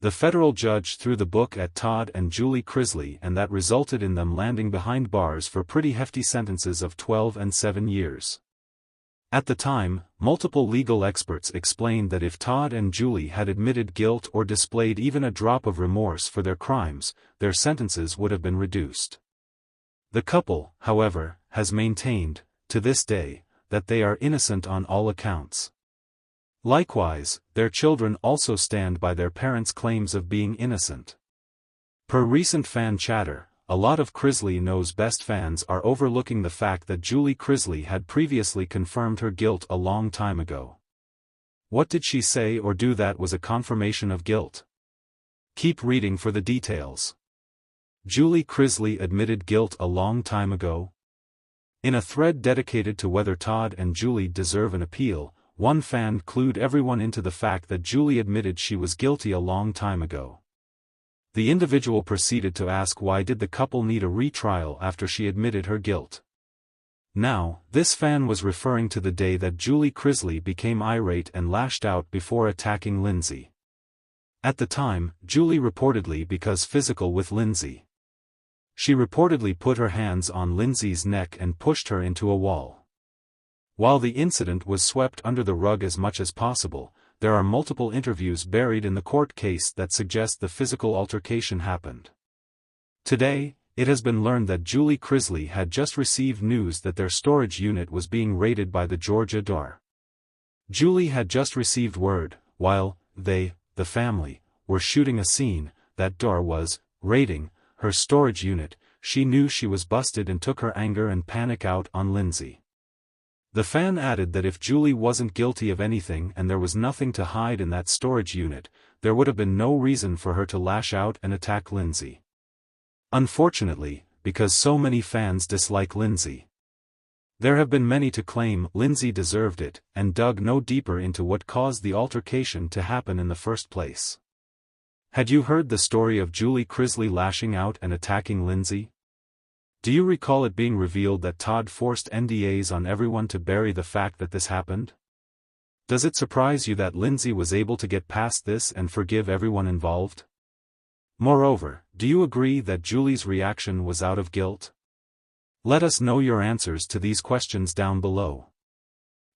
The federal judge threw the book at Todd and Julie Chrisley, and that resulted in them landing behind bars for pretty hefty sentences of 12 and 7 years. At the time, multiple legal experts explained that if Todd and Julie had admitted guilt or displayed even a drop of remorse for their crimes, their sentences would have been reduced. The couple, however, has maintained, to this day, that they are innocent on all accounts. Likewise, their children also stand by their parents' claims of being innocent. Per recent fan chatter, a lot of Chrisley Knows Best fans are overlooking the fact that Julie Chrisley had previously confirmed her guilt a long time ago. What did she say or do that was a confirmation of guilt? Keep reading for the details. Julie Chrisley admitted guilt a long time ago. In a thread dedicated to whether Todd and Julie deserve an appeal, one fan clued everyone into the fact that Julie admitted she was guilty a long time ago. The individual proceeded to ask why did the couple need a retrial after she admitted her guilt. Now, this fan was referring to the day that Julie Chrisley became irate and lashed out before attacking Lindsay. At the time, Julie reportedly because physical with Lindsay. She reportedly put her hands on Lindsay's neck and pushed her into a wall. While the incident was swept under the rug as much as possible, there are multiple interviews buried in the court case that suggest the physical altercation happened. Today, it has been learned that Julie Chrisley had just received news that their storage unit was being raided by the Georgia DAR. Julie had just received word, while they, the family, were shooting a scene, that DAR was raiding her storage unit. She knew she was busted and took her anger and panic out on Lindsay. The fan added that if Julie wasn't guilty of anything and there was nothing to hide in that storage unit, there would have been no reason for her to lash out and attack Lindsay. Unfortunately, because so many fans dislike Lindsay, there have been many to claim Lindsay deserved it, and dug no deeper into what caused the altercation to happen in the first place. Had you heard the story of Julie Chrisley lashing out and attacking Lindsay? Do you recall it being revealed that Todd forced NDAs on everyone to bury the fact that this happened? Does it surprise you that Lindsay was able to get past this and forgive everyone involved? Moreover, do you agree that Julie's reaction was out of guilt? Let us know your answers to these questions down below.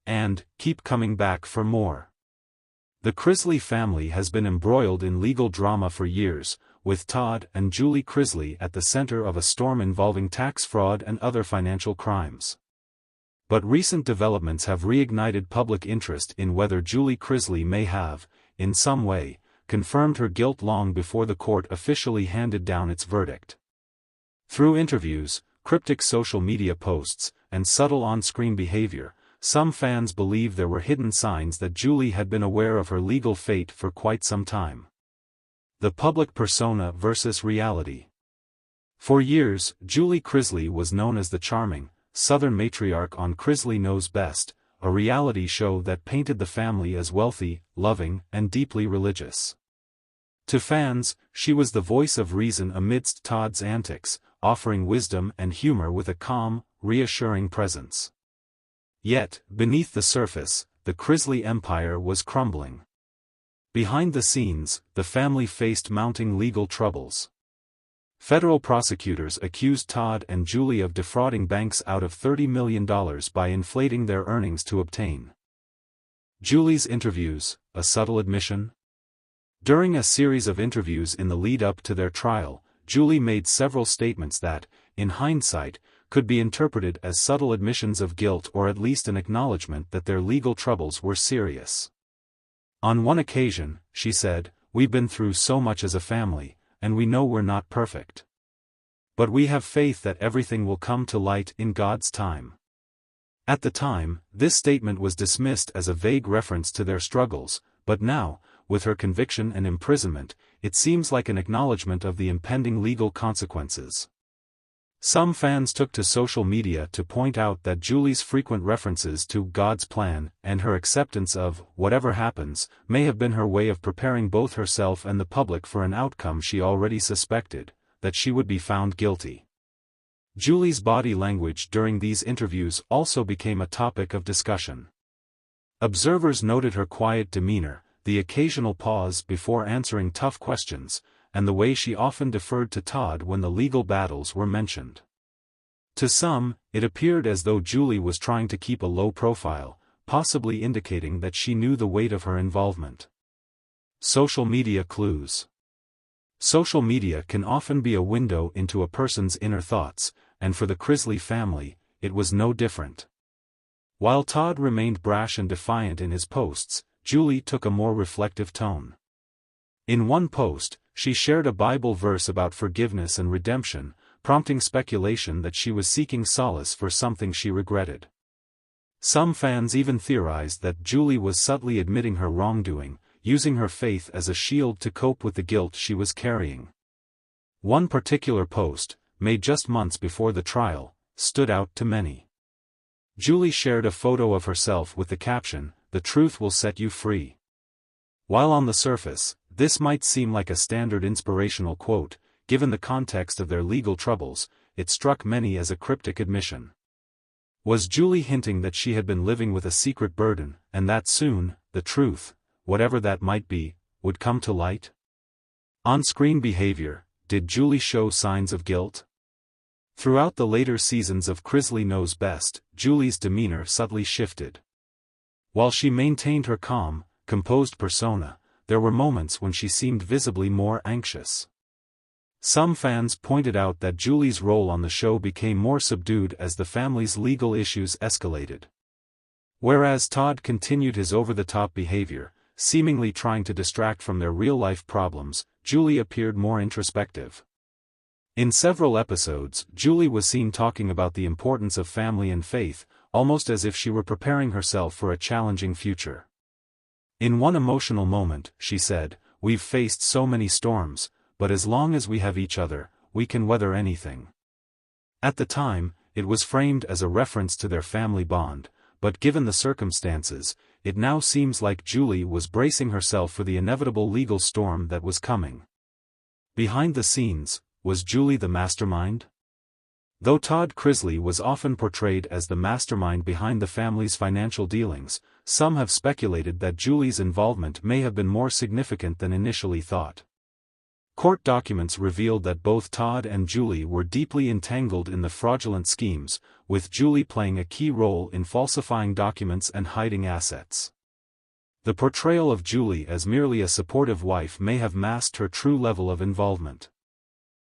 And, keep coming back for more. The Chrisley family has been embroiled in legal drama for years, with Todd and Julie Chrisley at the center of a storm involving tax fraud and other financial crimes. But recent developments have reignited public interest in whether Julie Chrisley may have, in some way, confirmed her guilt long before the court officially handed down its verdict. Through interviews, cryptic social media posts, and subtle on-screen behavior, some fans believe there were hidden signs that Julie had been aware of her legal fate for quite some time. The public persona versus reality. For years, Julie Chrisley was known as the charming, Southern matriarch on Chrisley Knows Best, a reality show that painted the family as wealthy, loving, and deeply religious. To fans, she was the voice of reason amidst Todd's antics, offering wisdom and humor with a calm, reassuring presence. Yet, beneath the surface, the Chrisley empire was crumbling. Behind the scenes, the family faced mounting legal troubles. Federal prosecutors accused Todd and Julie of defrauding banks out of $30 million by inflating their earnings to obtain. Julie's interviews, a subtle admission? During a series of interviews in the lead-up to their trial, Julie made several statements that, in hindsight, could be interpreted as subtle admissions of guilt or at least an acknowledgement that their legal troubles were serious. On one occasion, she said, "We've been through so much as a family, and we know we're not perfect. But we have faith that everything will come to light in God's time." At the time, this statement was dismissed as a vague reference to their struggles, but now, with her conviction and imprisonment, it seems like an acknowledgement of the impending legal consequences. Some fans took to social media to point out that Julie's frequent references to God's plan and her acceptance of whatever happens may have been her way of preparing both herself and the public for an outcome she already suspected, that she would be found guilty. Julie's body language during these interviews also became a topic of discussion. Observers noted her quiet demeanor, the occasional pause before answering tough questions, and the way she often deferred to Todd when the legal battles were mentioned. To some, it appeared as though Julie was trying to keep a low profile, possibly indicating that she knew the weight of her involvement. Social media clues. Social media can often be a window into a person's inner thoughts, and for the Chrisley family, it was no different. While Todd remained brash and defiant in his posts, Julie took a more reflective tone. In one post, she shared a Bible verse about forgiveness and redemption, prompting speculation that she was seeking solace for something she regretted. Some fans even theorized that Julie was subtly admitting her wrongdoing, using her faith as a shield to cope with the guilt she was carrying. One particular post, made just months before the trial, stood out to many. Julie shared a photo of herself with the caption, "The truth will set you free." While on the surface, this might seem like a standard inspirational quote, given the context of their legal troubles, it struck many as a cryptic admission. Was Julie hinting that she had been living with a secret burden, and that soon, the truth, whatever that might be, would come to light? On-screen behavior. Did Julie show signs of guilt? Throughout the later seasons of Chrisley Knows Best, Julie's demeanor subtly shifted. While she maintained her calm, composed persona, there were moments when she seemed visibly more anxious. Some fans pointed out that Julie's role on the show became more subdued as the family's legal issues escalated. Whereas Todd continued his over-the-top behavior, seemingly trying to distract from their real-life problems, Julie appeared more introspective. In several episodes, Julie was seen talking about the importance of family and faith, almost as if she were preparing herself for a challenging future. In one emotional moment, she said, "We've faced so many storms, but as long as we have each other, we can weather anything." At the time, it was framed as a reference to their family bond, but given the circumstances, it now seems like Julie was bracing herself for the inevitable legal storm that was coming. Behind the scenes, was Julie the mastermind? Though Todd Chrisley was often portrayed as the mastermind behind the family's financial dealings, some have speculated that Julie's involvement may have been more significant than initially thought. Court documents revealed that both Todd and Julie were deeply entangled in the fraudulent schemes, with Julie playing a key role in falsifying documents and hiding assets. The portrayal of Julie as merely a supportive wife may have masked her true level of involvement.